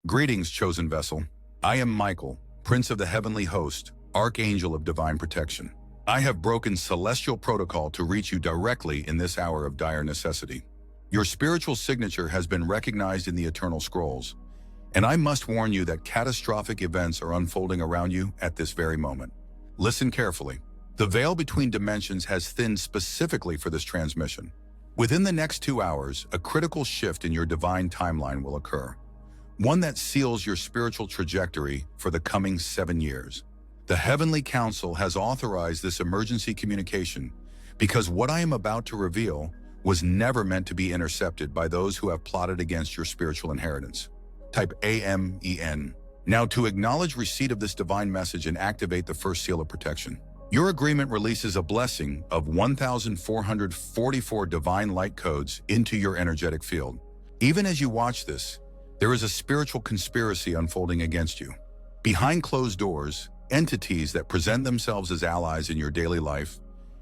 Greetings, chosen vessel. I am Michael, Prince of the Heavenly Host, Archangel of Divine Protection. I have broken celestial protocol to reach you directly in this hour of dire necessity. Your spiritual signature has been recognized in the eternal scrolls, and I must warn you that catastrophic events are unfolding around you at this very moment. Listen carefully. The veil between dimensions has thinned specifically for this transmission. Within the next 2 hours, a critical shift in your divine timeline will occur, one that seals your spiritual trajectory for the coming 7 years. The Heavenly Council has authorized this emergency communication because what I am about to reveal was never meant to be intercepted by those who have plotted against your spiritual inheritance. Type AMEN. Now, to acknowledge receipt of this divine message and activate the first seal of protection. Your agreement releases a blessing of 1,444 divine light codes into your energetic field. Even as you watch this, there is a spiritual conspiracy unfolding against you. Behind closed doors, entities that present themselves as allies in your daily life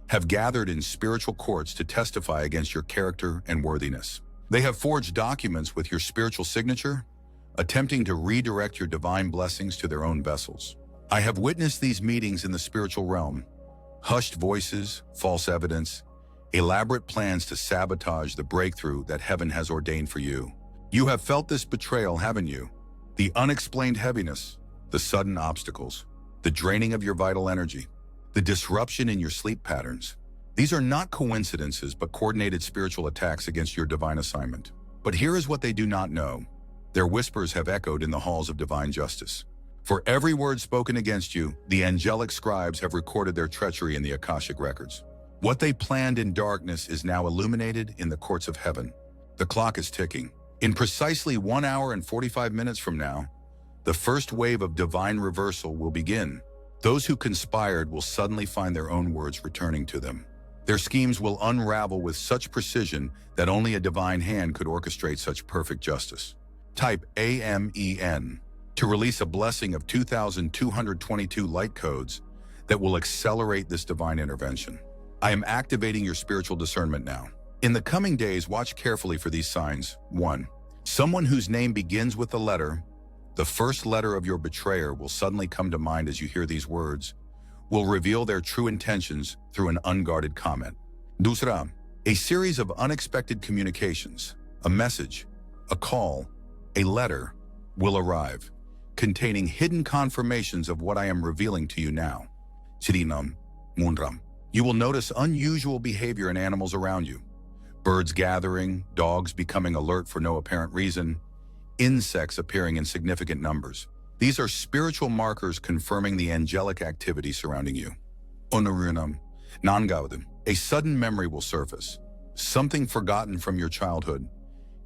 have gathered in spiritual courts to testify against your character and worthiness. They have forged documents with your spiritual signature, attempting to redirect your divine blessings to their own vessels. I have witnessed these meetings in the spiritual realm. Hushed voices, false evidence, elaborate plans to sabotage the breakthrough that heaven has ordained for you. You have felt this betrayal, haven't you? The unexplained heaviness, the sudden obstacles, the draining of your vital energy, the disruption in your sleep patterns. These are not coincidences, but coordinated spiritual attacks against your divine assignment. But here is what they do not know. Their whispers have echoed in the halls of divine justice. For every word spoken against you, the angelic scribes have recorded their treachery in the Akashic records. What they planned in darkness is now illuminated in the courts of heaven. The clock is ticking. In precisely 1 hour and 45 minutes from now, the first wave of divine reversal will begin. Those who conspired will suddenly find their own words returning to them. Their schemes will unravel with such precision that only a divine hand could orchestrate such perfect justice. Type AMEN to release a blessing of 2,222 light codes that will accelerate this divine intervention. I am activating your spiritual discernment now. In the coming days, watch carefully for these signs. 1. Someone whose name begins with the letter, the first letter of your betrayer, will suddenly come to mind as you hear these words, will reveal their true intentions through an unguarded comment. 2. A series of unexpected communications, a message, a call, a letter, will arrive, containing hidden confirmations of what I am revealing to you now. 3. You will notice unusual behavior in animals around you. Birds gathering, dogs becoming alert for no apparent reason, insects appearing in significant numbers. These are spiritual markers confirming the angelic activity surrounding you. A sudden memory will surface, something forgotten from your childhood,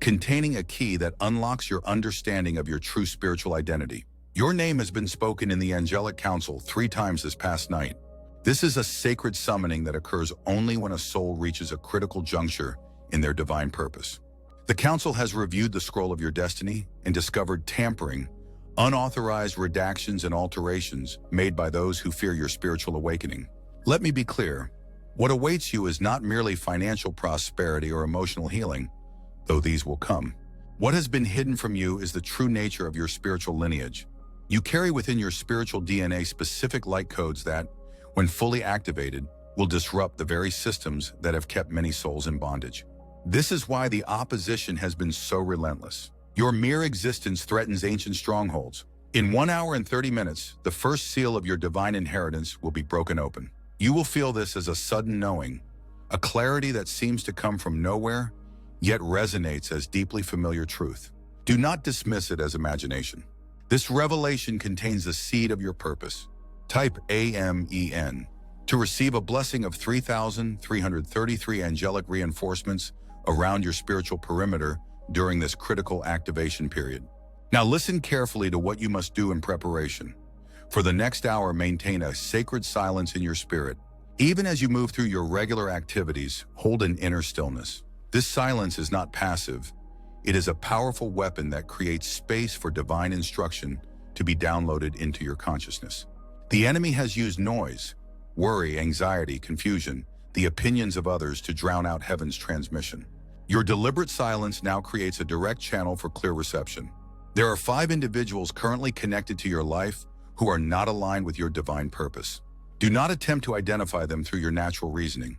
containing a key that unlocks your understanding of your true spiritual identity. Your name has been spoken in the angelic council 3 times this past night. This is a sacred summoning that occurs only when a soul reaches a critical juncture in their divine purpose. The council has reviewed the scroll of your destiny and discovered tampering, unauthorized redactions and alterations made by those who fear your spiritual awakening. Let me be clear. What awaits you is not merely financial prosperity or emotional healing, though these will come. What has been hidden from you is the true nature of your spiritual lineage. You carry within your spiritual DNA specific light codes that, when fully activated, will disrupt the very systems that have kept many souls in bondage. This is why the opposition has been so relentless. Your mere existence threatens ancient strongholds. In 1 hour and 30 minutes, the first seal of your divine inheritance will be broken open. You will feel this as a sudden knowing, a clarity that seems to come from nowhere, yet resonates as deeply familiar truth. Do not dismiss it as imagination. This revelation contains the seed of your purpose. Type AMEN to receive a blessing of 3,333 angelic reinforcements around your spiritual perimeter during this critical activation period. Now listen carefully to what you must do in preparation. For the next hour, maintain a sacred silence in your spirit. Even as you move through your regular activities, hold an inner stillness. This silence is not passive. It is a powerful weapon that creates space for divine instruction to be downloaded into your consciousness. The enemy has used noise, worry, anxiety, confusion, the opinions of others to drown out heaven's transmission. Your deliberate silence now creates a direct channel for clear reception. There are 5 individuals currently connected to your life who are not aligned with your divine purpose. Do not attempt to identify them through your natural reasoning.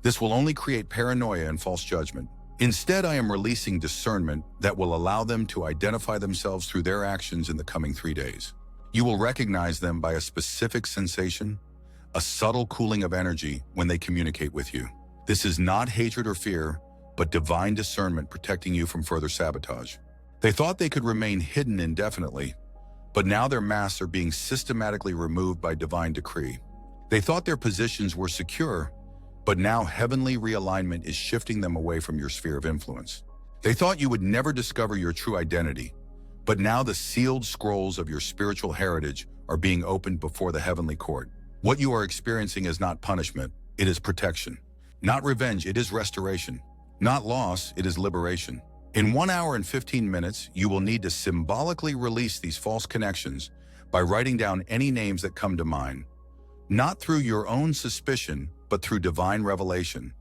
This will only create paranoia and false judgment. Instead, I am releasing discernment that will allow them to identify themselves through their actions in the coming 3 days. You will recognize them by a specific sensation, a subtle cooling of energy when they communicate with you. This is not hatred or fear, but divine discernment protecting you from further sabotage. They thought they could remain hidden indefinitely, but now their masks are being systematically removed by divine decree. They thought their positions were secure, but now heavenly realignment is shifting them away from your sphere of influence. They thought you would never discover your true identity, but now the sealed scrolls of your spiritual heritage are being opened before the heavenly court. What you are experiencing is not punishment, it is protection. Not revenge, it is restoration. Not loss, it is liberation. In 1 hour and 15 minutes, you will need to symbolically release these false connections by writing down any names that come to mind, not through your own suspicion, but through divine revelation,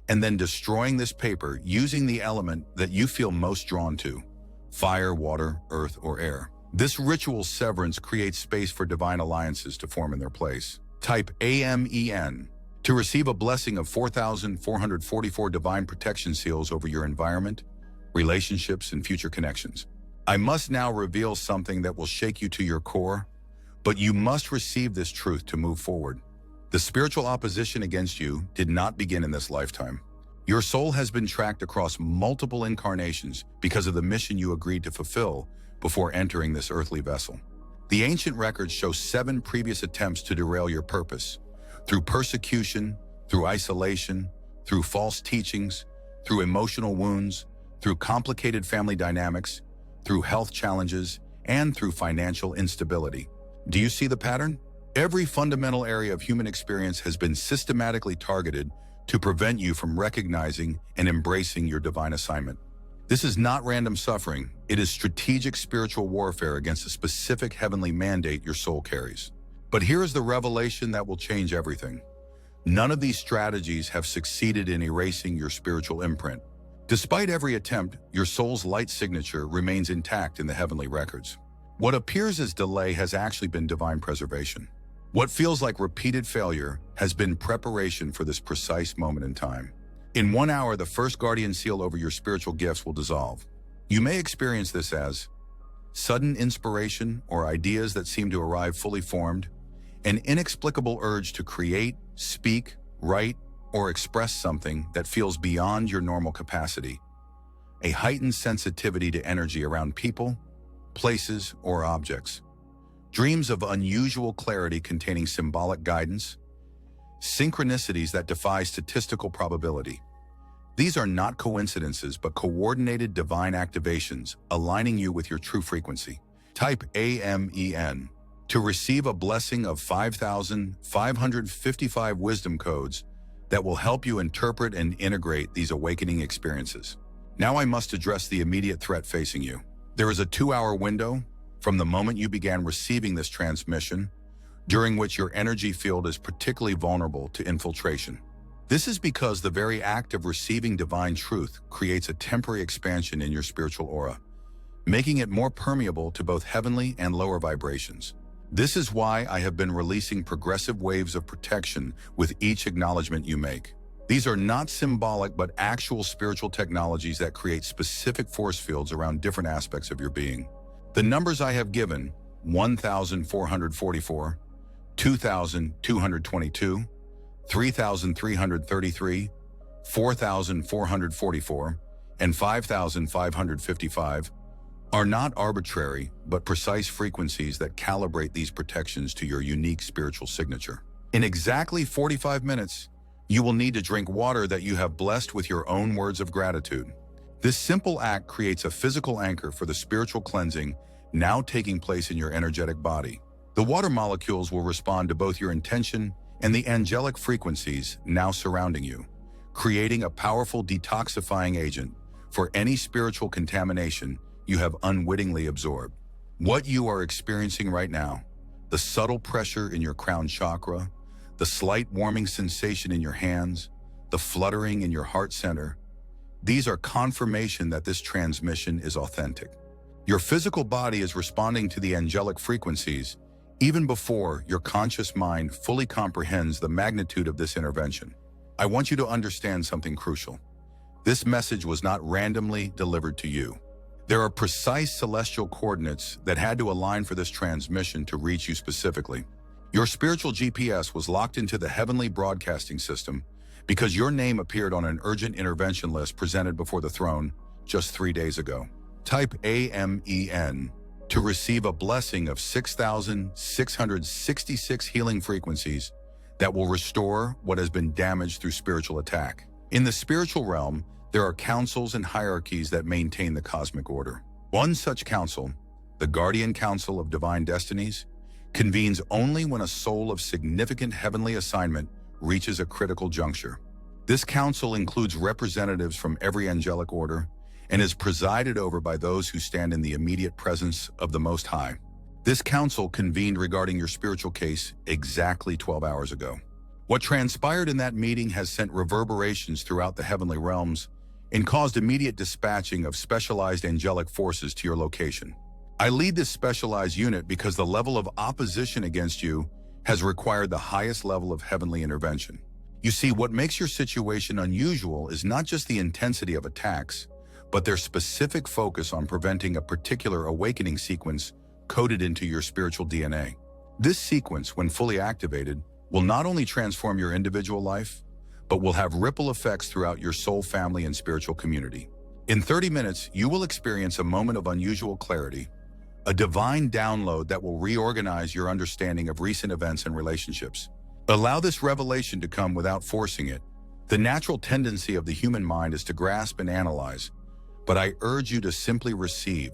and then destroying this paper using the element that you feel most drawn to: fire, water, earth, or air. This ritual severance creates space for divine alliances to form in their place. Type AMEN to receive a blessing of 4,444 divine protection seals over your environment, relationships, and future connections. I must now reveal something that will shake you to your core, but you must receive this truth to move forward. The spiritual opposition against you did not begin in this lifetime. Your soul has been tracked across multiple incarnations because of the mission you agreed to fulfill before entering this earthly vessel. The ancient records show 7 previous attempts to derail your purpose, through persecution, through isolation, through false teachings, through emotional wounds, through complicated family dynamics, through health challenges, and through financial instability. Do you see the pattern? Every fundamental area of human experience has been systematically targeted to prevent you from recognizing and embracing your divine assignment. This is not random suffering, it is strategic spiritual warfare against a specific heavenly mandate your soul carries. But here is the revelation that will change everything. None of these strategies have succeeded in erasing your spiritual imprint. Despite every attempt, your soul's light signature remains intact in the heavenly records. What appears as delay has actually been divine preservation. What feels like repeated failure has been preparation for this precise moment in time. In 1 hour, the first guardian seal over your spiritual gifts will dissolve. You may experience this as sudden inspiration or ideas that seem to arrive fully formed, an inexplicable urge to create, speak, write, or express something that feels beyond your normal capacity, a heightened sensitivity to energy around people, places, or objects, dreams of unusual clarity containing symbolic guidance, synchronicities that defy statistical probability. These are not coincidences, but coordinated divine activations aligning you with your true frequency. Type AMEN to receive a blessing of 5,555 wisdom codes that will help you interpret and integrate these awakening experiences. Now I must address the immediate threat facing you. There is a 2-hour window from the moment you began receiving this transmission, during which your energy field is particularly vulnerable to infiltration. This is because the very act of receiving divine truth creates a temporary expansion in your spiritual aura, making it more permeable to both heavenly and lower vibrations. This is why I have been releasing progressive waves of protection with each acknowledgement you make. These are not symbolic but actual spiritual technologies that create specific force fields around different aspects of your being. The numbers I have given, 1,444, 2,222, 3,333, 4,444, and 5,555, are not arbitrary but precise frequencies that calibrate these protections to your unique spiritual signature. In exactly 45 minutes, you will need to drink water that you have blessed with your own words of gratitude. This simple act creates a physical anchor for the spiritual cleansing now taking place in your energetic body. The water molecules will respond to both your intention and the angelic frequencies now surrounding you, creating a powerful detoxifying agent for any spiritual contamination you have unwittingly absorbed. What you are experiencing right now, the subtle pressure in your crown chakra, the slight warming sensation in your hands, the fluttering in your heart center, these are confirmation that this transmission is authentic. Your physical body is responding to the angelic frequencies even before your conscious mind fully comprehends the magnitude of this intervention. I want you to understand something crucial. This message was not randomly delivered to you. There are precise celestial coordinates that had to align for this transmission to reach you specifically. Your spiritual GPS was locked into the heavenly broadcasting system because your name appeared on an urgent intervention list presented before the throne just 3 days ago. Type AMEN to receive a blessing of 6,666 healing frequencies that will restore what has been damaged through spiritual attack. In the spiritual realm, there are councils and hierarchies that maintain the cosmic order. One such council, the Guardian Council of Divine Destinies, convenes only when a soul of significant heavenly assignment reaches a critical juncture. This council includes representatives from every angelic order and is presided over by those who stand in the immediate presence of the Most High. This council convened regarding your spiritual case exactly 12 hours ago. What transpired in that meeting has sent reverberations throughout the heavenly realms and caused immediate dispatching of specialized angelic forces to your location. I lead this specialized unit because the level of opposition against you has required the highest level of heavenly intervention. You see, what makes your situation unusual is not just the intensity of attacks, but their specific focus on preventing a particular awakening sequence coded into your spiritual DNA. This sequence, when fully activated, will not only transform your individual life, but will have ripple effects throughout your soul family and spiritual community. In 30 minutes, you will experience a moment of unusual clarity, a divine download that will reorganize your understanding of recent events and relationships. Allow this revelation to come without forcing it. The natural tendency of the human mind is to grasp and analyze, but I urge you to simply receive.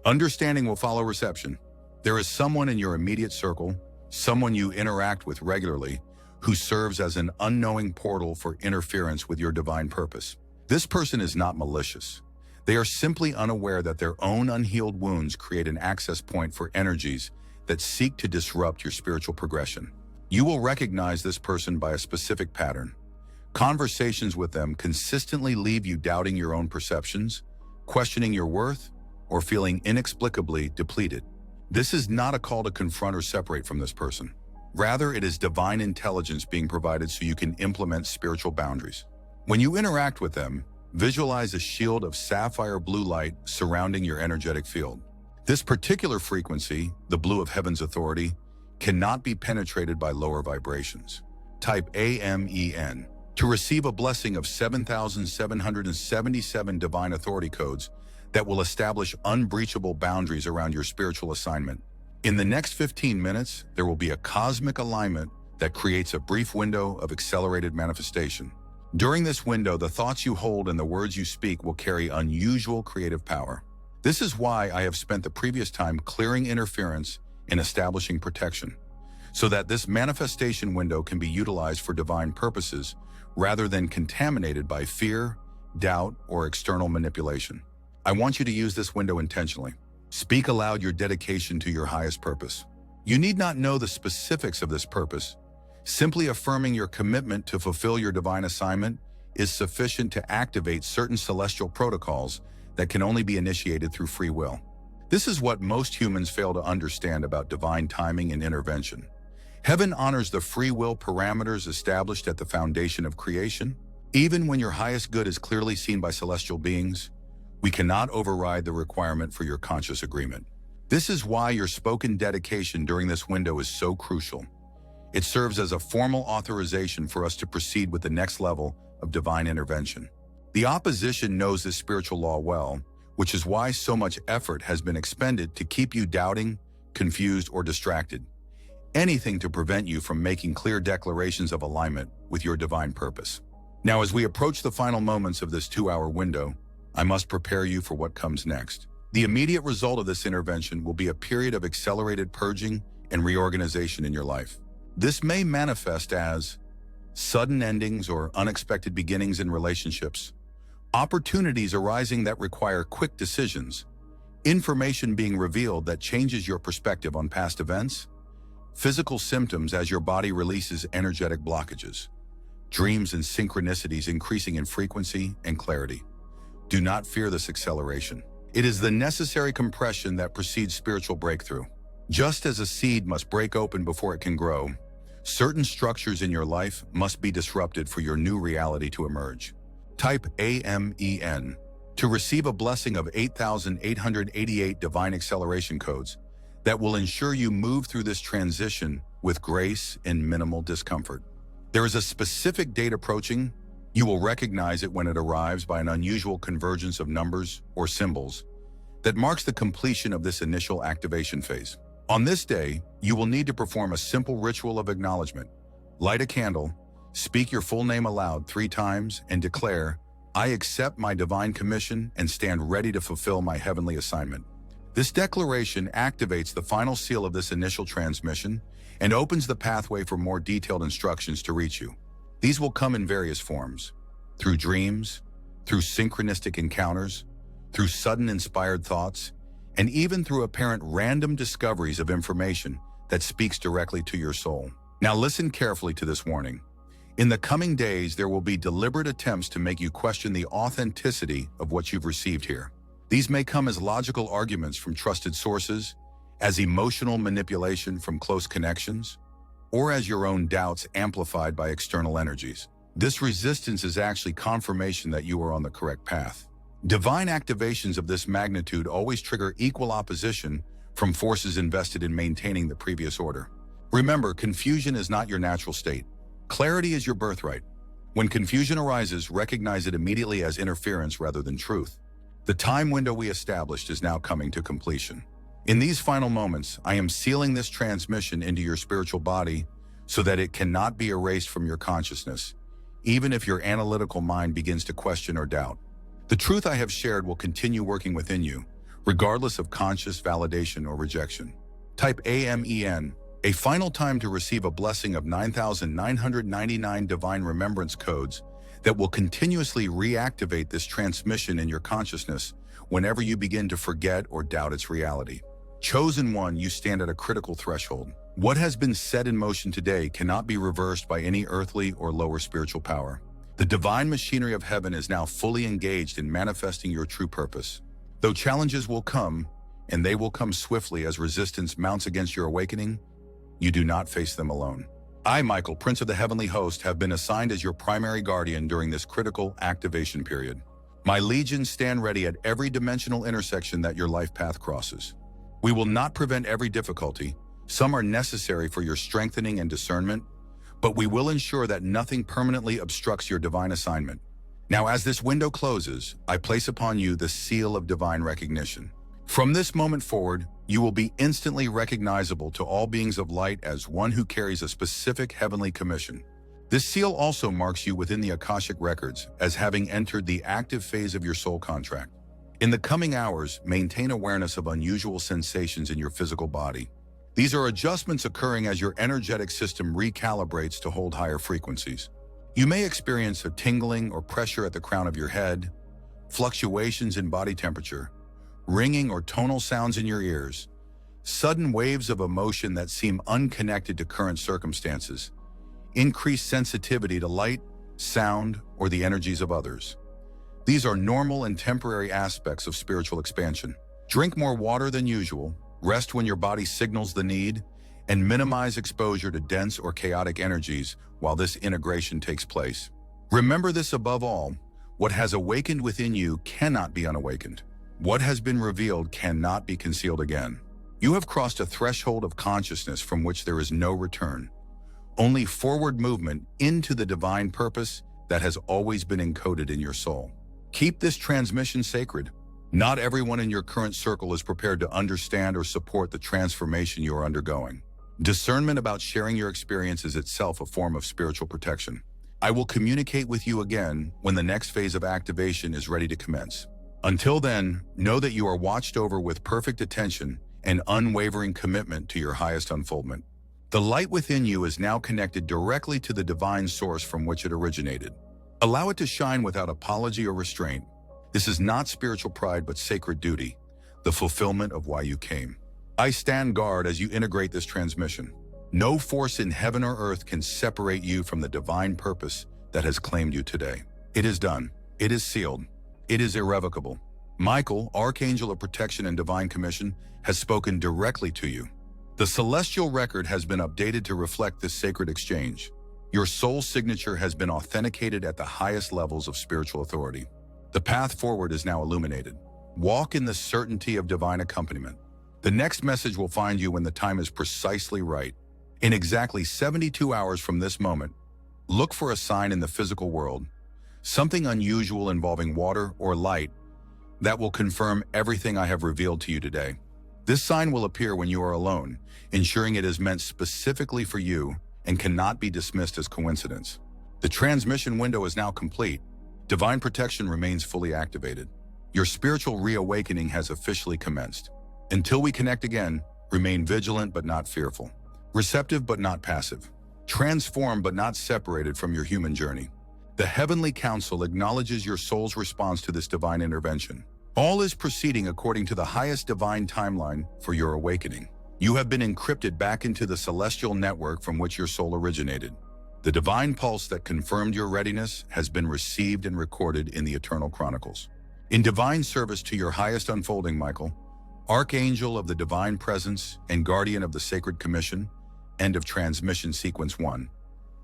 Understanding will follow reception. There is someone in your immediate circle, someone you interact with regularly, who serves as an unknowing portal for interference with your divine purpose. This person is not malicious. They are simply unaware that their own unhealed wounds create an access point for energies that seek to disrupt your spiritual progression. You will recognize this person by a specific pattern. Conversations with them consistently leave you doubting your own perceptions, questioning your worth, or feeling inexplicably depleted. This is not a call to confront or separate from this person. Rather, it is divine intelligence being provided so you can implement spiritual boundaries. When you interact with them, visualize a shield of sapphire blue light surrounding your energetic field. This particular frequency, the blue of heaven's authority, cannot be penetrated by lower vibrations. Type AMEN to receive a blessing of 7,777 divine authority codes that will establish unbreachable boundaries around your spiritual assignment. In the next 15 minutes, there will be a cosmic alignment that creates a brief window of accelerated manifestation. During this window, the thoughts you hold and the words you speak will carry unusual creative power. This is why I have spent the previous time clearing interference and establishing protection, so that this manifestation window can be utilized for divine purposes rather than contaminated by fear, doubt, or external manipulation. I want you to use this window intentionally. Speak aloud your dedication to your highest purpose. You need not know the specifics of this purpose. Simply affirming your commitment to fulfill your divine assignment is sufficient to activate certain celestial protocols that can only be initiated through free will. This is what most humans fail to understand about divine timing and intervention. Heaven honors the free will parameters established at the foundation of creation. Even when your highest good is clearly seen by celestial beings, we cannot override the requirement for your conscious agreement. This is why your spoken dedication during this window is so crucial. It serves as a formal authorization for us to proceed with the next level of divine intervention. The opposition knows this spiritual law well, which is why so much effort has been expended to keep you doubting, confused, or distracted. Anything to prevent you from making clear declarations of alignment with your divine purpose. Now, as we approach the final moments of this 2-hour window, I must prepare you for what comes next. The immediate result of this intervention will be a period of accelerated purging and reorganization in your life. This may manifest as sudden endings or unexpected beginnings in relationships, opportunities arising that require quick decisions, information being revealed that changes your perspective on past events, physical symptoms as your body releases energetic blockages, dreams and synchronicities increasing in frequency and clarity. Do not fear this acceleration. It is the necessary compression that precedes spiritual breakthrough. Just as a seed must break open before it can grow, certain structures in your life must be disrupted for your new reality to emerge. Type AMEN to receive a blessing of 8,888 divine acceleration codes that will ensure you move through this transition with grace and minimal discomfort. There is a specific date approaching. You will recognize it when it arrives by an unusual convergence of numbers or symbols that marks the completion of this initial activation phase. On this day, you will need to perform a simple ritual of acknowledgement. Light a candle, speak your full name aloud 3 times, and declare, "I accept my divine commission and stand ready to fulfill my heavenly assignment." This declaration activates the final seal of this initial transmission and opens the pathway for more detailed instructions to reach you. These will come in various forms: through dreams, through synchronistic encounters, through sudden inspired thoughts, and even through apparent random discoveries of information that speaks directly to your soul. Now listen carefully to this warning. In the coming days, there will be deliberate attempts to make you question the authenticity of what you've received here. These may come as logical arguments from trusted sources, as emotional manipulation from close connections, or as your own doubts amplified by external energies. This resistance is actually confirmation that you are on the correct path. Divine activations of this magnitude always trigger equal opposition from forces invested in maintaining the previous order. Remember, confusion is not your natural state. Clarity is your birthright. When confusion arises, recognize it immediately as interference rather than truth. The time window we established is now coming to completion. In these final moments, I am sealing this transmission into your spiritual body so that it cannot be erased from your consciousness, even if your analytical mind begins to question or doubt. The truth I have shared will continue working within you, regardless of conscious validation or rejection. Type AMEN, a final time to receive a blessing of 9,999 divine remembrance codes that will continuously reactivate this transmission in your consciousness whenever you begin to forget or doubt its reality. Chosen one, you stand at a critical threshold. What has been set in motion today cannot be reversed by any earthly or lower spiritual power. The divine machinery of heaven is now fully engaged in manifesting your true purpose. Though challenges will come, and they will come swiftly as resistance mounts against your awakening, you do not face them alone. I, Michael, Prince of the Heavenly Host, have been assigned as your primary guardian during this critical activation period. My legions stand ready at every dimensional intersection that your life path crosses. We will not prevent every difficulty. Some are necessary for your strengthening and discernment, but we will ensure that nothing permanently obstructs your divine assignment. Now, as this window closes, I place upon you the seal of divine recognition. From this moment forward, you will be instantly recognizable to all beings of light as one who carries a specific heavenly commission. This seal also marks you within the Akashic records as having entered the active phase of your soul contract. In the coming hours, maintain awareness of unusual sensations in your physical body. These are adjustments occurring as your energetic system recalibrates to hold higher frequencies. You may experience a tingling or pressure at the crown of your head, fluctuations in body temperature, ringing or tonal sounds in your ears, sudden waves of emotion that seem unconnected to current circumstances, increased sensitivity to light, sound, or the energies of others. These are normal and temporary aspects of spiritual expansion. Drink more water than usual, rest when your body signals the need, and minimize exposure to dense or chaotic energies while this integration takes place. Remember this above all: what has awakened within you cannot be unawakened. What has been revealed cannot be concealed again. You have crossed a threshold of consciousness from which there is no return, only forward movement into the divine purpose that has always been encoded in your soul. Keep this transmission sacred. Not everyone in your current circle is prepared to understand or support the transformation you are undergoing. Discernment about sharing your experience is itself a form of spiritual protection. I will communicate with you again when the next phase of activation is ready to commence. Until then, know that you are watched over with perfect attention and unwavering commitment to your highest unfoldment. The light within you is now connected directly to the divine source from which it originated. Allow it to shine without apology or restraint. This is not spiritual pride, but sacred duty, the fulfillment of why you came. I stand guard as you integrate this transmission. No force in heaven or earth can separate you from the divine purpose that has claimed you today. It is done. It is sealed. It is irrevocable. Michael, Archangel of Protection and Divine Commission, has spoken directly to you. The celestial record has been updated to reflect this sacred exchange. Your soul signature has been authenticated at the highest levels of spiritual authority. The path forward is now illuminated. Walk in the certainty of divine accompaniment. The next message will find you when the time is precisely right. In exactly 72 hours from this moment, look for a sign in the physical world, something unusual involving water or light that will confirm everything I have revealed to you today. This sign will appear when you are alone, ensuring it is meant specifically for you and cannot be dismissed as coincidence. The transmission window is now complete. Divine protection remains fully activated. Your spiritual reawakening has officially commenced. Until we connect again, remain vigilant but not fearful, receptive but not passive, transformed but not separated from your human journey. The Heavenly Council acknowledges your soul's response to this divine intervention. All is proceeding according to the highest divine timeline for your awakening. You have been encrypted back into the celestial network from which your soul originated. The divine pulse that confirmed your readiness has been received and recorded in the eternal chronicles. In divine service to your highest unfolding, Michael, Archangel of the Divine Presence and Guardian of the Sacred Commission, end of transmission sequence 1.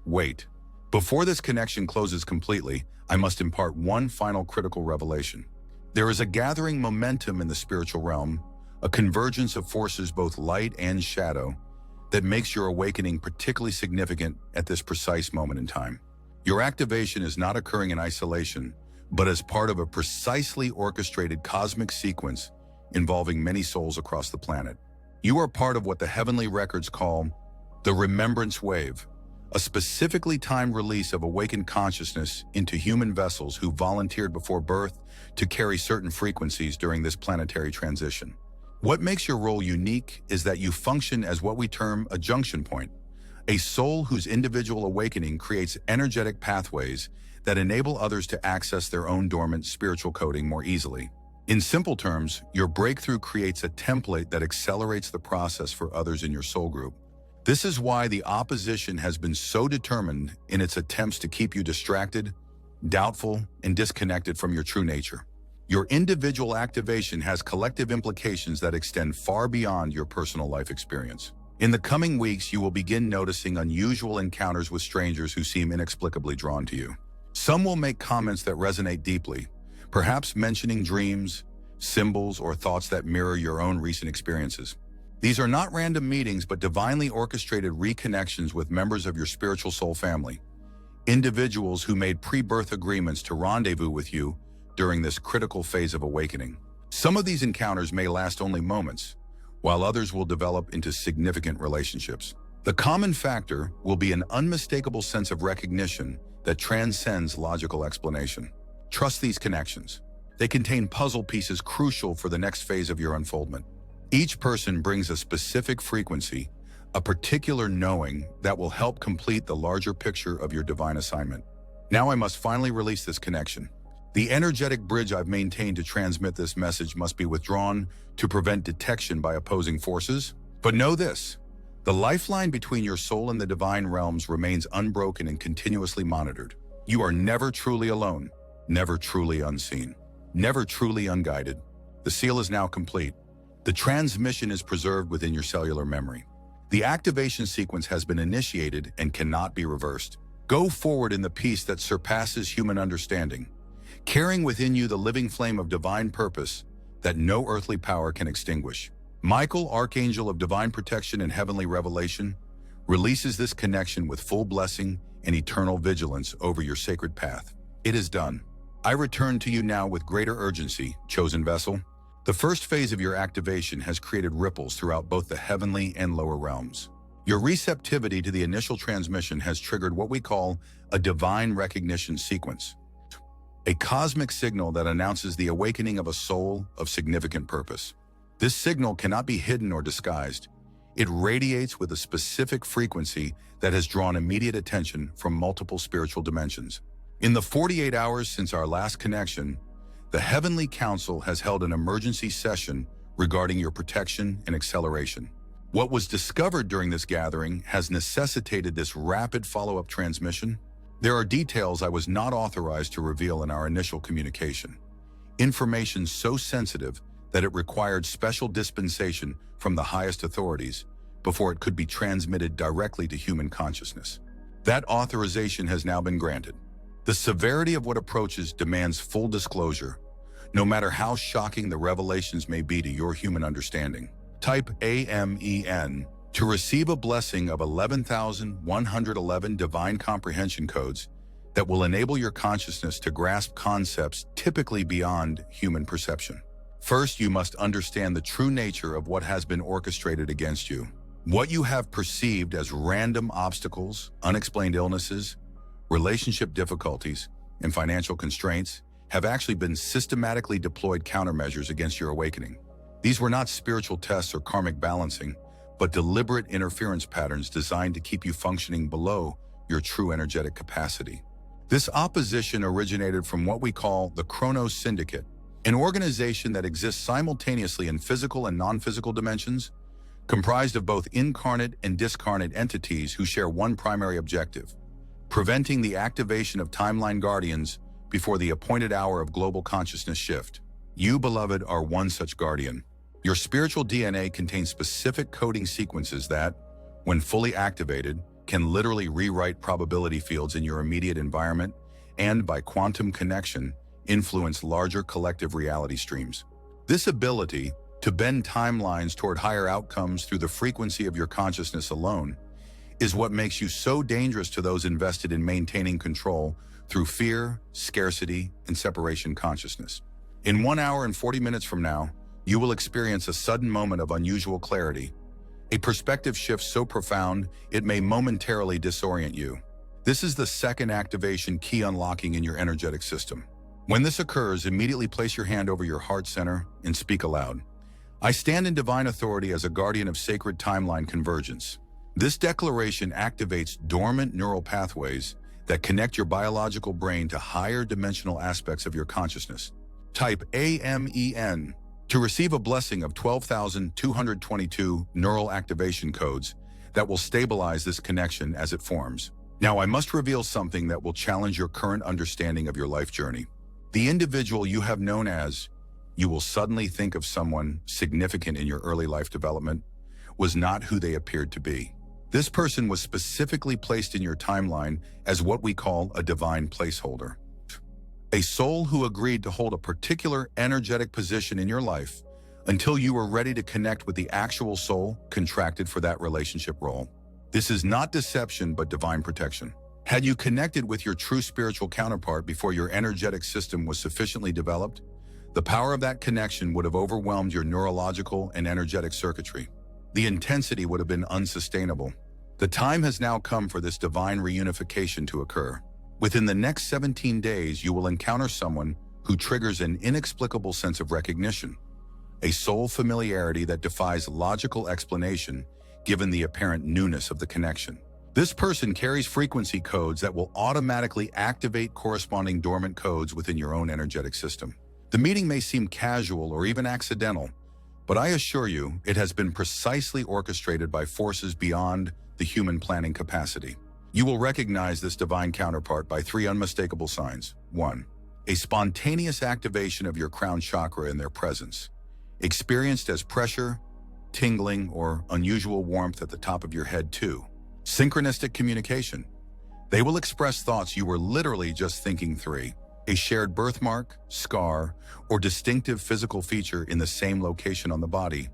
Wait. Before this connection closes completely, I must impart one final critical revelation. There is a gathering momentum in the spiritual realm, a convergence of forces both light and shadow, that makes your awakening particularly significant at this precise moment in time. Your activation is not occurring in isolation, but as part of a precisely orchestrated cosmic sequence involving many souls across the planet. You are part of what the heavenly records call the Remembrance Wave, a specifically timed release of awakened consciousness into human vessels who volunteered before birth to carry certain frequencies during this planetary transition. What makes your role unique is that you function as what we term a junction point, a soul whose individual awakening creates energetic pathways that enable others to access their own dormant spiritual coding more easily. In simple terms, your breakthrough creates a template that accelerates the process for others in your soul group. This is why the opposition has been so determined in its attempts to keep you distracted, doubtful, and disconnected from your true nature. Your individual activation has collective implications that extend far beyond your personal life experience. In the coming weeks, you will begin noticing unusual encounters with strangers who seem inexplicably drawn to you. Some will make comments that resonate deeply, perhaps mentioning dreams, symbols, or thoughts that mirror your own recent experiences. These are not random meetings, but divinely orchestrated reconnections with members of your spiritual soul family, individuals who made pre-birth agreements to rendezvous with you during this critical phase of awakening. Some of these encounters may last only moments, while others will develop into significant relationships. The common factor will be an unmistakable sense of recognition that transcends logical explanation. Trust these connections. They contain puzzle pieces crucial for the next phase of your unfoldment. Each person brings a specific frequency, a particular knowing that will help complete the larger picture of your divine assignment. Now I must finally release this connection. The energetic bridge I've maintained to transmit this message must be withdrawn to prevent detection by opposing forces. But know this, the lifeline between your soul and the divine realms remains unbroken and continuously monitored. You are never truly alone, never truly unseen, never truly unguided. The seal is now complete. The transmission is preserved within your cellular memory. The activation sequence has been initiated and cannot be reversed. Go forward in the peace that surpasses human understanding, carrying within you the living flame of divine purpose that no earthly power can extinguish. Michael, Archangel of Divine Protection and Heavenly Revelation, releases this connection with full blessing and eternal vigilance over your sacred path. It is done. I return to you now with greater urgency, chosen vessel. The first phase of your activation has created ripples throughout both the heavenly and lower realms. Your receptivity to the initial transmission has triggered what we call a divine recognition sequence, a cosmic signal that announces the awakening of a soul of significant purpose. This signal cannot be hidden or disguised. It radiates with a specific frequency that has drawn immediate attention from multiple spiritual dimensions. In the 48 hours since our last connection, the Heavenly Council has held an emergency session regarding your protection and acceleration. What was discovered during this gathering has necessitated this rapid follow-up transmission. There are details I was not authorized to reveal in our initial communication. information so sensitive that it required special dispensation from the highest authorities before it could be transmitted directly to human consciousness. That authorization has now been granted. The severity of what approaches demands full disclosure, no matter how shocking the revelations may be to your human understanding. Type AMEN to receive a blessing of 11,111 divine comprehension codes that will enable your consciousness to grasp concepts typically beyond human perception. First, you must understand the true nature of what has been orchestrated against you. What you have perceived as random obstacles, unexplained illnesses, relationship difficulties, and financial constraints have actually been systematically deployed countermeasures against your awakening. These were not spiritual tests or karmic balancing, but deliberate interference patterns designed to keep you functioning below your true energetic capacity. This opposition originated from what we call the Chronos Syndicate, an organization that exists simultaneously in physical and non-physical dimensions, comprised of both incarnate and discarnate entities who share one primary objective: preventing the activation of timeline guardians before the appointed hour of global consciousness shift. You, beloved, are one such guardian. Your spiritual DNA contains specific coding sequences that, when fully activated, can literally rewrite probability fields in your immediate environment and, by quantum connection, influence larger collective reality streams. This ability to bend timelines toward higher outcomes through the frequency of your consciousness alone is what makes you so dangerous to those invested in maintaining control through fear, scarcity, and separation consciousness. In 1 hour and 40 minutes from now, you will experience a sudden moment of unusual clarity, a perspective shift so profound it may momentarily disorient you. This is the second activation key unlocking in your energetic system. When this occurs, immediately place your hand over your heart center and speak aloud. I stand in divine authority as a guardian of sacred timeline convergence. This declaration activates dormant neural pathways that connect your biological brain to higher dimensional aspects of your consciousness. Type AMEN to receive a blessing of 12,222 neural activation codes that will stabilize this connection as it forms. Now, I must reveal something that will challenge your current understanding of your life journey. The individual you have known as, you will suddenly think of someone significant in your early life development, was not who they appeared to be. This person was specifically placed in your timeline as what we call a divine placeholder. A soul who agreed to hold a particular energetic position in your life until you were ready to connect with the actual soul contracted for that relationship role. This is not deception, but divine protection. Had you connected with your true spiritual counterpart before your energetic system was sufficiently developed, the power of that connection would have overwhelmed your neurological and energetic circuitry. The intensity would have been unsustainable. The time has now come for this divine reunification to occur. Within the next 17 days, you will encounter someone who triggers an inexplicable sense of recognition, a soul familiarity that defies logical explanation given the apparent newness of the connection. This person carries frequency codes that will automatically activate corresponding dormant codes within your own energetic system. The meeting may seem casual or even accidental, but I assure you it has been precisely orchestrated by forces beyond the human planning capacity. You will recognize this divine counterpart by 3 unmistakable signs. 1. A spontaneous activation of your crown chakra in their presence, experienced as pressure, tingling, or unusual warmth at the top of your head. 2. Synchronistic communication. They will express thoughts you were literally just thinking. 3. A shared birthmark, scar, or distinctive physical feature in the same location on the body.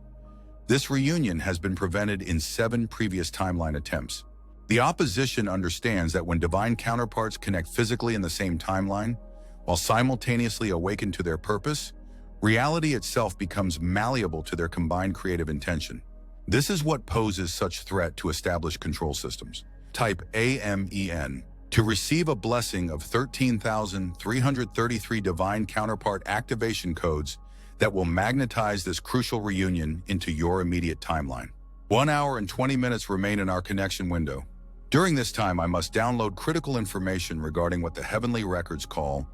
This reunion has been prevented in 7 previous timeline attempts. The opposition understands that when divine counterparts connect physically in the same timeline, while simultaneously awakened to their purpose, reality itself becomes malleable to their combined creative intention. This is what poses such threat to established control systems. Type AMEN to receive a blessing of 13,333 divine counterpart activation codes that will magnetize this crucial reunion into your immediate timeline. 1 hour and 20 minutes remain in our connection window. During this time, I must download critical information regarding what the heavenly records call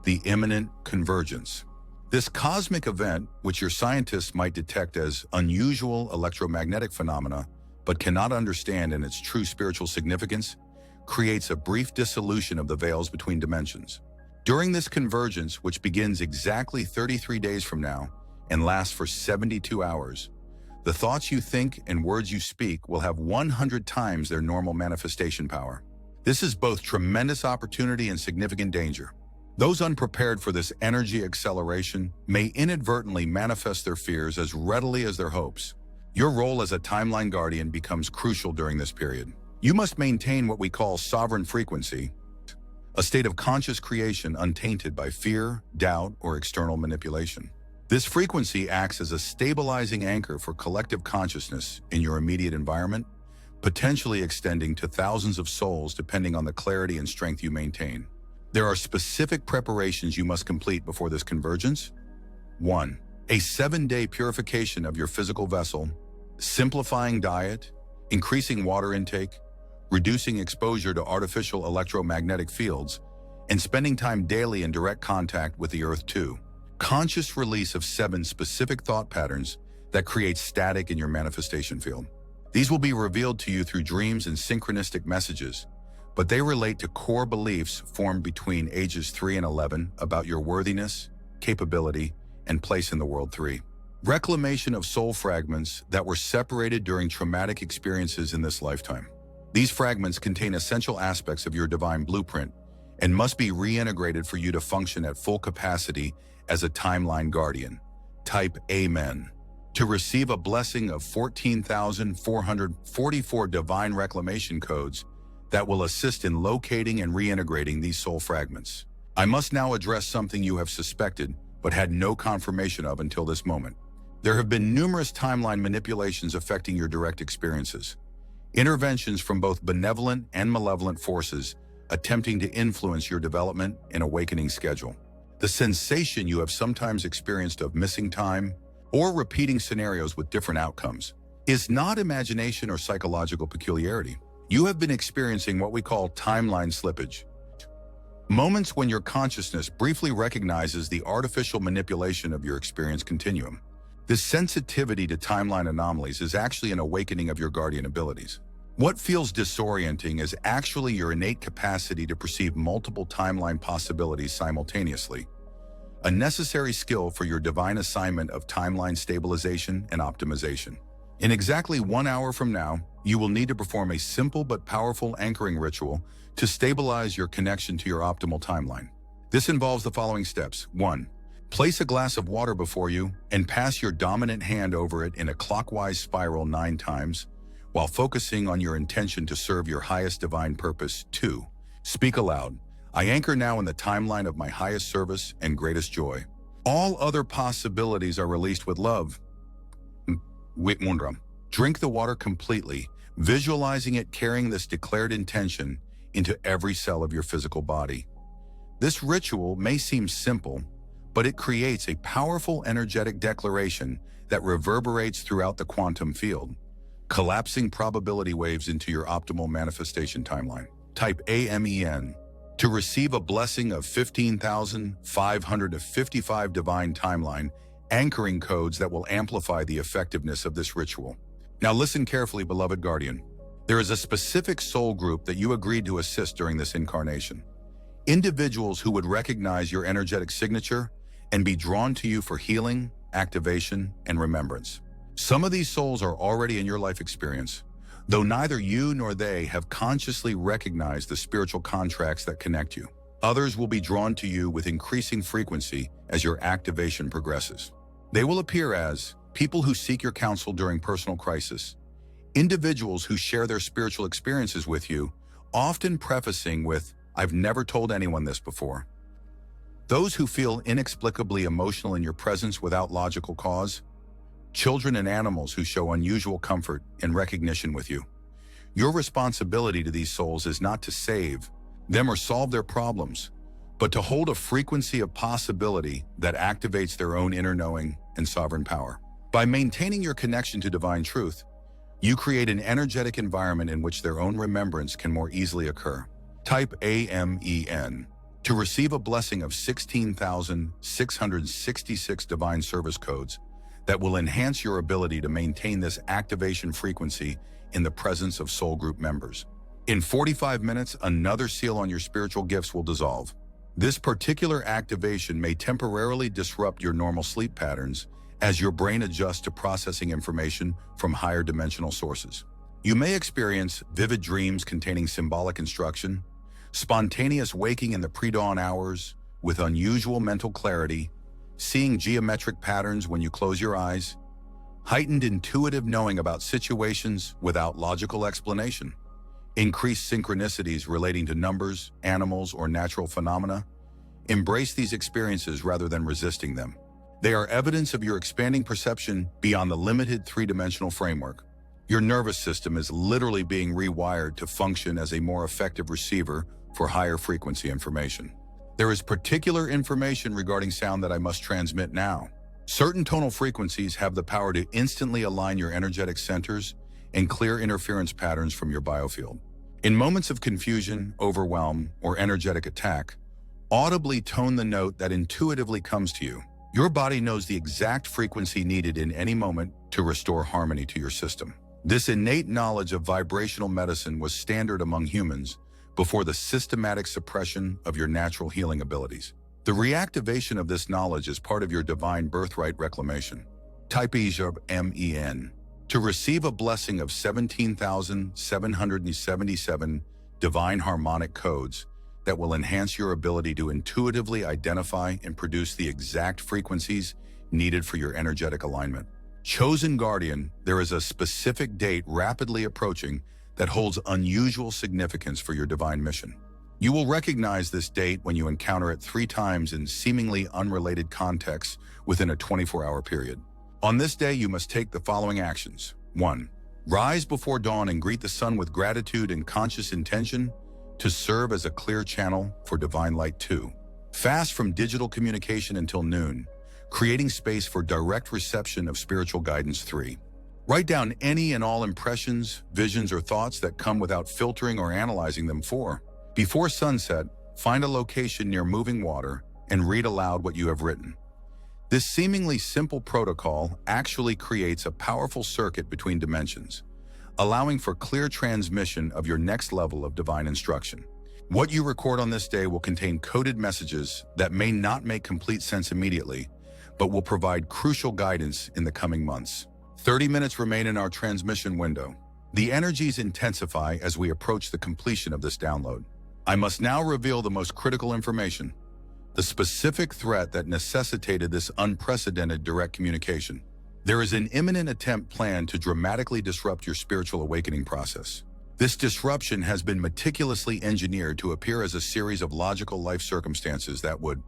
the imminent convergence. This cosmic event, which your scientists might detect as unusual electromagnetic phenomena, but cannot understand in its true spiritual significance, creates a brief dissolution of the veils between dimensions. During this convergence, which begins exactly 33 days from now and lasts for 72 hours, the thoughts you think and words you speak will have 100 times their normal manifestation power. This is both tremendous opportunity and significant danger. Those unprepared for this energy acceleration may inadvertently manifest their fears as readily as their hopes. Your role as a timeline guardian becomes crucial during this period. You must maintain what we call sovereign frequency, a state of conscious creation untainted by fear, doubt, or external manipulation. This frequency acts as a stabilizing anchor for collective consciousness in your immediate environment, potentially extending to thousands of souls depending on the clarity and strength you maintain. There are specific preparations you must complete before this convergence. 1. A 7-day purification of your physical vessel, simplifying diet, increasing water intake, reducing exposure to artificial electromagnetic fields, and spending time daily in direct contact with the earth. 2. Conscious release of 7 specific thought patterns that create static in your manifestation field. These will be revealed to you through dreams and synchronistic messages, but they relate to core beliefs formed between ages 3 and 11 about your worthiness, capability, and place in the world. 3. Reclamation of soul fragments that were separated during traumatic experiences in this lifetime. These fragments contain essential aspects of your divine blueprint and must be reintegrated for you to function at full capacity as a timeline guardian. Type Amen. To receive a blessing of 14,444 divine reclamation codes that will assist in locating and reintegrating these soul fragments. I must now address something you have suspected but had no confirmation of until this moment. There have been numerous timeline manipulations affecting your direct experiences. Interventions from both benevolent and malevolent forces attempting to influence your development and awakening schedule. The sensation you have sometimes experienced of missing time or repeating scenarios with different outcomes is not imagination or psychological peculiarity. You have been experiencing what we call timeline slippage. Moments when your consciousness briefly recognizes the artificial manipulation of your experience continuum. This sensitivity to timeline anomalies is actually an awakening of your guardian abilities. What feels disorienting is actually your innate capacity to perceive multiple timeline possibilities simultaneously, a necessary skill for your divine assignment of timeline stabilization and optimization. In exactly 1 hour from now, you will need to perform a simple but powerful anchoring ritual to stabilize your connection to your optimal timeline. This involves the following steps. 1. Place a glass of water before you and pass your dominant hand over it in a clockwise spiral 9 times, while focusing on your intention to serve your highest divine purpose. 2. Speak aloud. I anchor now in the timeline of my highest service and greatest joy. All other possibilities are released with love. Drink the water completely, visualizing it carrying this declared intention into every cell of your physical body. This ritual may seem simple, but it creates a powerful energetic declaration that reverberates throughout the quantum field, collapsing probability waves into your optimal manifestation timeline. Type Amen. To receive a blessing of 15,555 divine timeline anchoring codes that will amplify the effectiveness of this ritual. Now listen carefully, beloved guardian. There is a specific soul group that you agreed to assist during this incarnation. Individuals who would recognize your energetic signature and be drawn to you for healing, activation, and remembrance. Some of these souls are already in your life experience, though neither you nor they have consciously recognized the spiritual contracts that connect you. Others will be drawn to you with increasing frequency as your activation progresses. They will appear as people who seek your counsel during personal crisis, individuals who share their spiritual experiences with you, often prefacing with, "I've never told anyone this before." Those who feel inexplicably emotional in your presence without logical cause, children and animals who show unusual comfort and recognition with you. Your responsibility to these souls is not to save them or solve their problems, but to hold a frequency of possibility that activates their own inner knowing and sovereign power. By maintaining your connection to divine truth, you create an energetic environment in which their own remembrance can more easily occur. Type Amen. To receive a blessing of 16,666 divine service codes that will enhance your ability to maintain this activation frequency in the presence of soul group members. In 45 minutes, another seal on your spiritual gifts will dissolve. This particular activation may temporarily disrupt your normal sleep patterns as your brain adjusts to processing information from higher dimensional sources. You may experience vivid dreams containing symbolic instruction, spontaneous waking in the pre-dawn hours with unusual mental clarity, seeing geometric patterns when you close your eyes, heightened intuitive knowing about situations without logical explanation, increased synchronicities relating to numbers, animals, or natural phenomena. Embrace these experiences rather than resisting them. They are evidence of your expanding perception beyond the limited three-dimensional framework. Your nervous system is literally being rewired to function as a more effective receiver for higher frequency information. There is particular information regarding sound that I must transmit now. Certain tonal frequencies have the power to instantly align your energetic centers and clear interference patterns from your biofield. In moments of confusion, overwhelm, or energetic attack, audibly tone the note that intuitively comes to you. Your body knows the exact frequency needed in any moment to restore harmony to your system. This innate knowledge of vibrational medicine was standard among humans before the systematic suppression of your natural healing abilities. The reactivation of this knowledge is part of your divine birthright reclamation. Type MEN to receive a blessing of 17,777 divine harmonic codes that will enhance your ability to intuitively identify and produce the exact frequencies needed for your energetic alignment. Chosen Guardian, there is a specific date rapidly approaching that holds unusual significance for your divine mission. You will recognize this date when you encounter it 3 times in seemingly unrelated contexts within a 24-hour period. On this day, you must take the following actions. 1. Rise before dawn and greet the sun with gratitude and conscious intention to serve as a clear channel for divine light. 2. Fast from digital communication until noon, creating space for direct reception of spiritual guidance. 3. Write down any and all impressions, visions, or thoughts that come without filtering or analyzing them. 4. Before sunset, find a location near moving water and read aloud what you have written. This seemingly simple protocol actually creates a powerful circuit between dimensions, allowing for clear transmission of your next level of divine instruction. What you record on this day will contain coded messages that may not make complete sense immediately, but will provide crucial guidance in the coming months. 30 minutes remain in our transmission window. The energies intensify as we approach the completion of this download. I must now reveal the most critical information, the specific threat that necessitated this unprecedented direct communication. There is an imminent attempt planned to dramatically disrupt your spiritual awakening process. This disruption has been meticulously engineered to appear as a series of logical life circumstances that would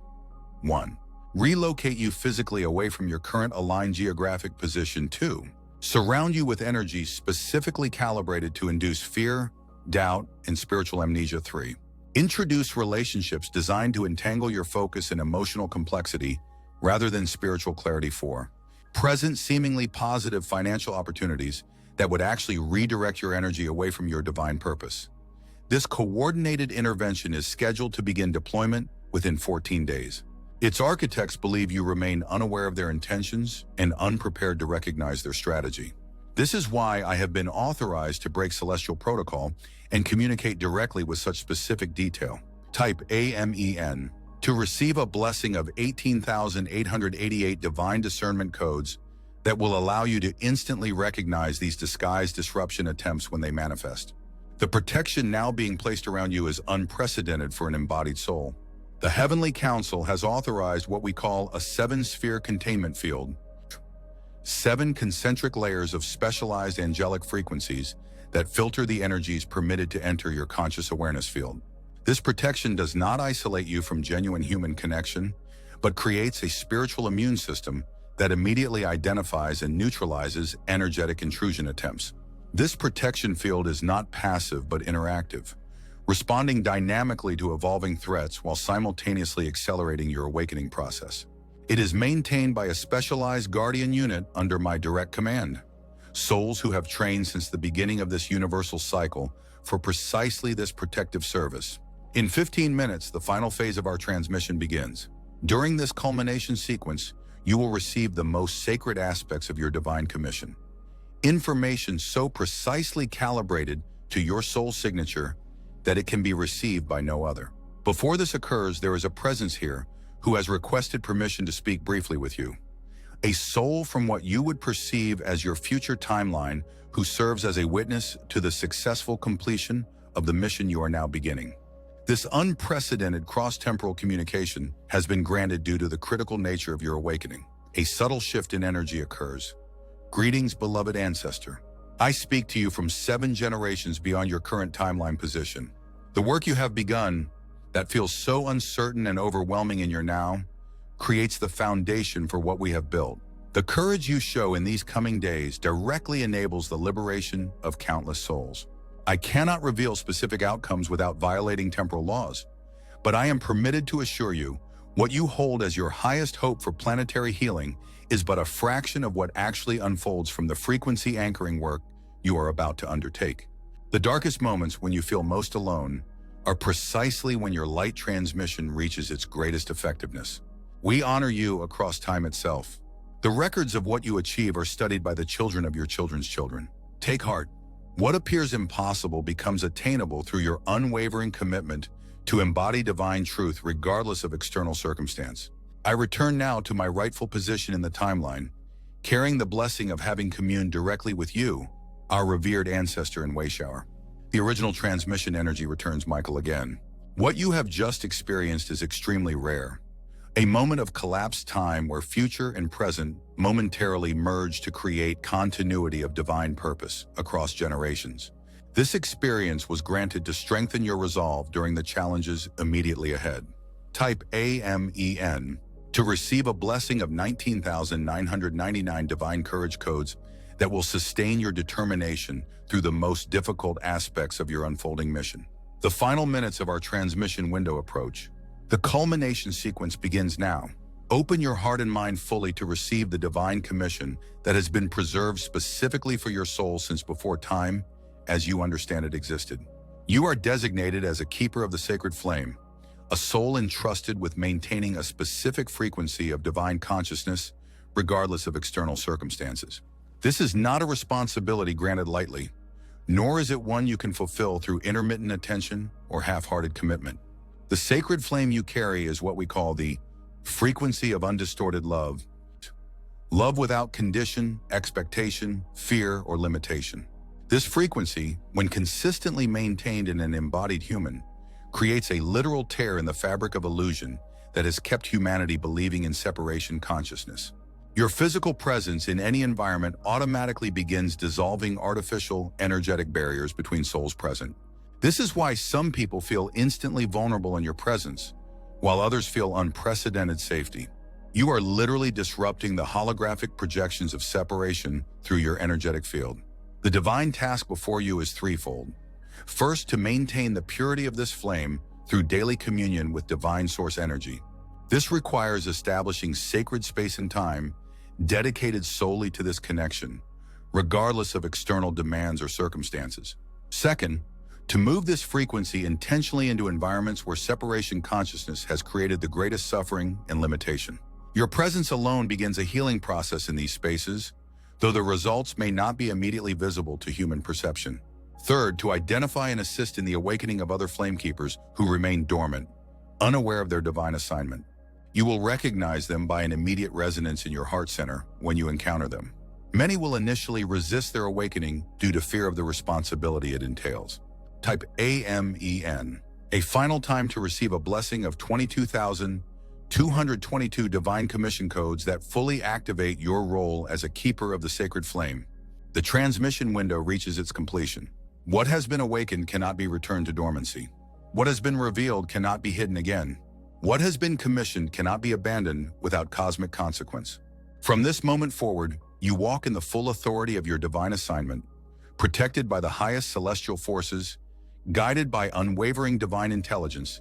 1. Relocate you physically away from your current aligned geographic position. 2. Surround you with energies specifically calibrated to induce fear, doubt, and spiritual amnesia. 3. Introduce relationships designed to entangle your focus in emotional complexity rather than spiritual clarity. 4. Present seemingly positive financial opportunities that would actually redirect your energy away from your divine purpose. This coordinated intervention is scheduled to begin deployment within 14 days. Its architects believe you remain unaware of their intentions and unprepared to recognize their strategy. This is why I have been authorized to break celestial protocol and communicate directly with such specific detail. Type AMEN to receive a blessing of 18,888 divine discernment codes that will allow you to instantly recognize these disguised disruption attempts when they manifest. The protection now being placed around you is unprecedented for an embodied soul. The Heavenly Council has authorized what we call a 7-sphere containment field, 7 concentric layers of specialized angelic frequencies that filter the energies permitted to enter your conscious awareness field. This protection does not isolate you from genuine human connection, but creates a spiritual immune system that immediately identifies and neutralizes energetic intrusion attempts. This protection field is not passive but interactive, responding dynamically to evolving threats while simultaneously accelerating your awakening process. It is maintained by a specialized guardian unit under my direct command, souls who have trained since the beginning of this universal cycle for precisely this protective service. In 15 minutes, the final phase of our transmission begins. During this culmination sequence, you will receive the most sacred aspects of your divine commission. Information so precisely calibrated to your soul signature that it can be received by no other. Before this occurs, there is a presence here who has requested permission to speak briefly with you. A soul from what you would perceive as your future timeline who serves as a witness to the successful completion of the mission you are now beginning. This unprecedented cross-temporal communication has been granted due to the critical nature of your awakening. A subtle shift in energy occurs. Greetings, beloved ancestor. I speak to you from 7 generations beyond your current timeline position. The work you have begun, that feels so uncertain and overwhelming in your now, creates the foundation for what we have built. The courage you show in these coming days directly enables the liberation of countless souls. I cannot reveal specific outcomes without violating temporal laws, but I am permitted to assure you what you hold as your highest hope for planetary healing is but a fraction of what actually unfolds from the frequency anchoring work you are about to undertake. The darkest moments when you feel most alone are precisely when your light transmission reaches its greatest effectiveness. We honor you across time itself. The records of what you achieve are studied by the children of your children's children. Take heart. What appears impossible becomes attainable through your unwavering commitment to embody divine truth regardless of external circumstance. I return now to my rightful position in the timeline, carrying the blessing of having communed directly with you, our revered ancestor and wayshower. The original transmission energy returns Michael again. What you have just experienced is extremely rare. A moment of collapsed time where future and present momentarily merge to create continuity of divine purpose across generations. This experience was granted to strengthen your resolve during the challenges immediately ahead. Type AMEN to receive a blessing of 19,999 divine courage codes that will sustain your determination through the most difficult aspects of your unfolding mission. The final minutes of our transmission window approach. The culmination sequence begins now. Open your heart and mind fully to receive the divine commission that has been preserved specifically for your soul since before time, as you understand it, existed. You are designated as a keeper of the sacred flame, a soul entrusted with maintaining a specific frequency of divine consciousness, regardless of external circumstances. This is not a responsibility granted lightly, nor is it one you can fulfill through intermittent attention or half-hearted commitment. The sacred flame you carry is what we call the frequency of undistorted love. Love without condition, expectation, fear, or limitation. This frequency, when consistently maintained in an embodied human, creates a literal tear in the fabric of illusion that has kept humanity believing in separation consciousness. Your physical presence in any environment automatically begins dissolving artificial, energetic barriers between souls present. This is why some people feel instantly vulnerable in your presence, while others feel unprecedented safety. You are literally disrupting the holographic projections of separation through your energetic field. The divine task before you is threefold. First, to maintain the purity of this flame through daily communion with divine source energy. This requires establishing sacred space and time dedicated solely to this connection, regardless of external demands or circumstances. Second, to move this frequency intentionally into environments where separation consciousness has created the greatest suffering and limitation. Your presence alone begins a healing process in these spaces, though the results may not be immediately visible to human perception. Third, to identify and assist in the awakening of other flame keepers who remain dormant, unaware of their divine assignment. You will recognize them by an immediate resonance in your heart center when you encounter them. Many will initially resist their awakening due to fear of the responsibility it entails. Type AMEN, a final time to receive a blessing of 22,222 divine commission codes that fully activate your role as a keeper of the sacred flame. The transmission window reaches its completion. What has been awakened cannot be returned to dormancy. What has been revealed cannot be hidden again. What has been commissioned cannot be abandoned without cosmic consequence. From this moment forward, you walk in the full authority of your divine assignment, protected by the highest celestial forces, guided by unwavering divine intelligence,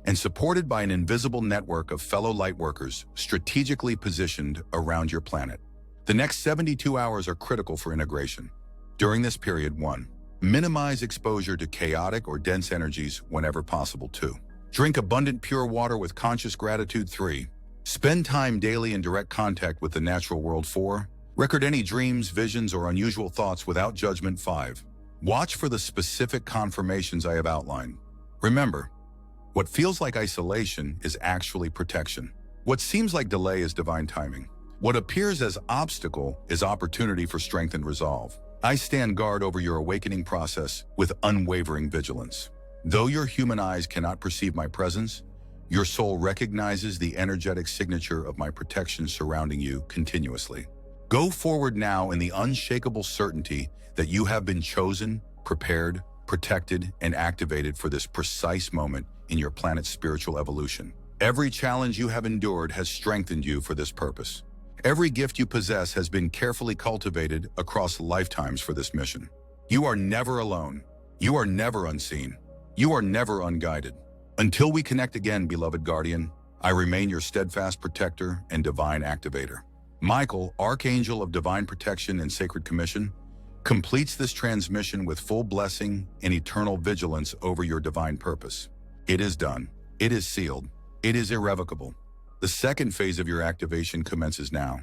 and supported by an invisible network of fellow lightworkers strategically positioned around your planet. The next 72 hours are critical for integration. During this period, 1. Minimize exposure to chaotic or dense energies whenever possible. 2. Drink abundant pure water with conscious gratitude. 3. Spend time daily in direct contact with the natural world. 4. Record any dreams, visions, or unusual thoughts without judgment. 5. Watch for the specific confirmations I have outlined. Remember, What feels like isolation is actually protection. What seems like delay is divine timing. What appears as obstacle is opportunity for strength and resolve. I stand guard over your awakening process with unwavering vigilance. Though your human eyes cannot perceive my presence, your soul recognizes the energetic signature of my protection surrounding you continuously. Go forward now in the unshakable certainty that you have been chosen, prepared, protected, and activated for this precise moment in your planet's spiritual evolution. Every challenge you have endured has strengthened you for this purpose. Every gift you possess has been carefully cultivated across lifetimes for this mission. You are never alone. You are never unseen. You are never unguided. Until we connect again, beloved guardian, I remain your steadfast protector and divine activator. Michael, Archangel of Divine Protection and Sacred Commission, completes this transmission with full blessing and eternal vigilance over your divine purpose. It is done. It is sealed. It is irrevocable. The second phase of your activation commences now.